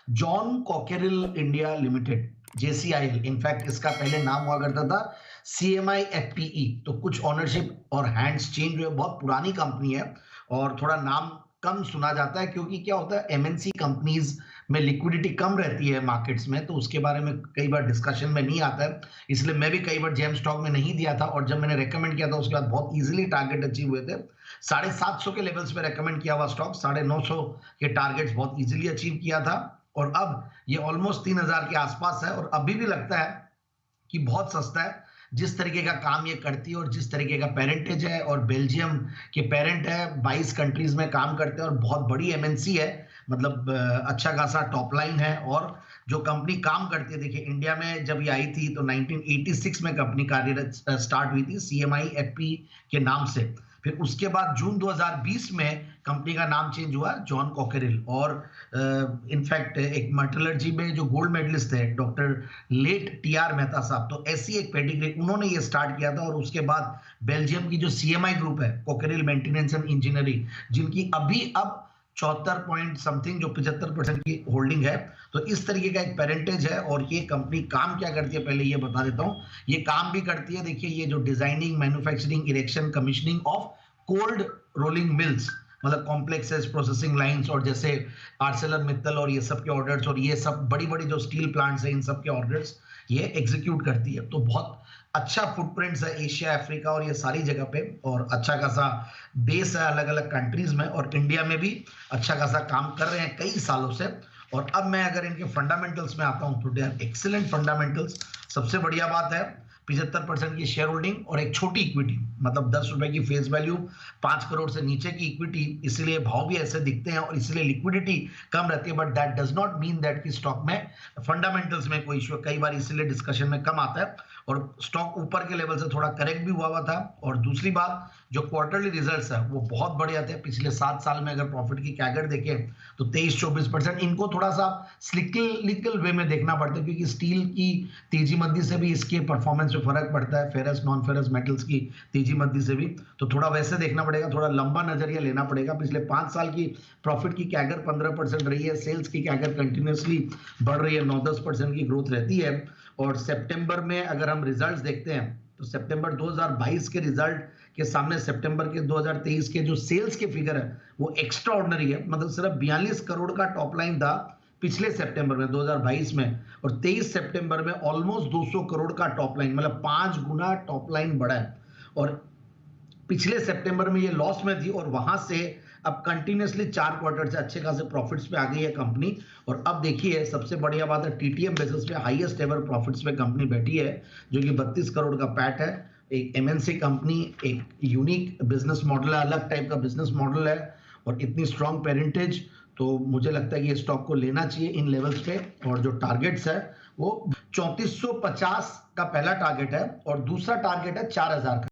John Cockerill India Limited, JCIL. In fact इसका पहले नाम हुआ करता था सीएमआई एफपीई। तो कुछ ओनरशिप और हैंड्स चेंज हुए। बहुत पुरानी कंपनी है और थोड़ा नाम कम सुना जाता है, क्योंकि क्या होता है, एमएनसी कंपनीज में लिक्विडिटी कम रहती है मार्केट्स में, तो उसके बारे में कई बार डिस्कशन में नहीं आता है। इसलिए मैं भी कई बार जेम स्टॉक में नहीं दिया था, और जब मैंने रेकमेंड किया था उसके बाद बहुत इजीली टारगेट अचीव हुए थे। 750 के लेवल्स पे रेकमेंड किया हुआ स्टॉक 950 के टारगेट्स बहुत इजीली अचीव किया था, और अब ये ऑलमोस्ट 3000 के आसपास है। और अभी भी लगता है कि बहुत सस्ता है, जिस तरीके का काम ये करती है और जिस तरीके का पेरेंटेज है, और बेल्जियम के पेरेंट है, 22 कंट्रीज में काम करते हैं और बहुत बड़ी एमएनसी है। मतलब अच्छा खासा टॉप लाइन है। और जो कंपनी काम करती है, देखिए इंडिया में जब ये आई थी तो 1986 में कंपनी कार्यरत स्टार्ट हुई थी सीएमआई एफपी के नाम से। फिर उसके बाद जून 2020 में कंपनी का नाम चेंज हुआ जॉन कॉकेरिल। और इनफैक्ट एक मेटलर्जी में जो गोल्ड मेडलिस्ट थे डॉक्टर लेट टीआर मेहता साहब, तो ऐसी एक पेडिग्री उन्होंने ये स्टार्ट किया था। और उसके बाद बेल्जियम की जो सीएमआई ग्रुप है, कोकेरिल मेंटेनेंस एंड इंजीनियरिंग, जिनकी अभी अब 74 पॉइंट समथिंग जो 75% की होल्डिंग है। तो इस तरीके का एक पेरेंटेज है। और ये कंपनी काम क्या करती है पहले ये बता देता हूं। ये काम भी करती है, देखिए, ये जो designing, manufacturing, erection, commissioning of cold rolling mills, मतलब कॉम्प्लेक्सेस, प्रोसेसिंग लाइंस, और जैसे आर्सेलर मित्तल और ये सब के ऑर्डर्स, और ये सब बड़ी बड़ी जो स्टील प्लांट्स हैं, इन सब के ऑर्डर्स ये एग्जीक्यूट करती है। तो बहुत अच्छा फुटप्रिंट्स है एशिया, अफ्रीका और ये सारी जगह पे, और अच्छा खासा बेस है अलग अलग कंट्रीज में, और इंडिया में भी अच्छा खासा काम कर रहे हैं कई सालों से। और अब मैं अगर इनके फंडामेंटल्स में आता हूं तो दे आर एक्सीलेंट फंडामेंटल्स। सबसे बढ़िया बात है 75% की शेयर होल्डिंग और एक छोटी इक्विटी, मतलब 10 रुपए की फेस वैल्यू, 5 करोड़ से नीचे की इक्विटी, इसलिए भाव भी ऐसे दिखते हैं और इसलिए लिक्विडिटी कम रहती है। But that does not mean that कि स्टॉक में फंडामेंटल्स में कोई इश्यू, कई बार इसलिए डिस्कशन में कम आता है। और स्टॉक ऊपर के लेवल से थोड़ा करेक्ट भी हुआ था। और दूसरी बात, जो क्वार्टरली रिजल्ट्स है वो बहुत बढ़िया थे। पिछले 7 साल में अगर प्रॉफिट की कैगर देखें तो 23-24%। इनको थोड़ा सा स्लिकल वे में देखना पड़ता है, क्योंकि स्टील की तेजी मंदी से भी इसके परफॉर्मेंस में फर्क पड़ता है, फेरस नॉन फेरस मेटल्स की तेजी मंदी से भी। तो थोड़ा वैसे देखना पड़ेगा, थोड़ा लंबा नजरिया लेना पड़ेगा। पिछले 5 साल की प्रॉफिट की कैगर 15% रही है, सेल्स की कैगर कंटिन्यूसली बढ़ रही है, 9-10% की ग्रोथ रहती है। और सितंबर में अगर हम रिजल्ट्स देखते हैं तो सितंबर 2022 के रिजल्ट के सामने सितंबर के 2023 के जो सेल्स के फिगर है वो एक्स्ट्रा ऑर्डिनरी है। मतलब सिर्फ 42 करोड़ का टॉप लाइन था पिछले सितंबर में 2022 में, और 23 सितंबर में ऑलमोस्ट 200 करोड़ का टॉप लाइन, मतलब 5 गुना टॉप लाइन बढ़ा है। और पिछले सितंबर में ये लॉस में थी, और वहां से अब कंटिन्यूसली 4 क्वार्टर से अच्छे खासे प्रॉफिट्स पे आ गई है कंपनी। और अब देखिए सबसे बढ़िया बात है, टीटीएम बेसिस पे हाईएस्ट एवर प्रॉफिट्स पे कंपनी बैठी है, जो कि 32 करोड़ का पैट है। एक एमएनसी कंपनी, एक यूनिक बिजनेस मॉडल है, अलग टाइप का बिजनेस मॉडल है, और इतनी स्ट्रॉन्ग पेरेंटेज। तो मुझे लगता है कि ये स्टॉक को लेना चाहिए इन लेवल्स पे। और जो टारगेट्स है वो 3450 का पहला टारगेट है, और दूसरा टारगेट है 4000 का।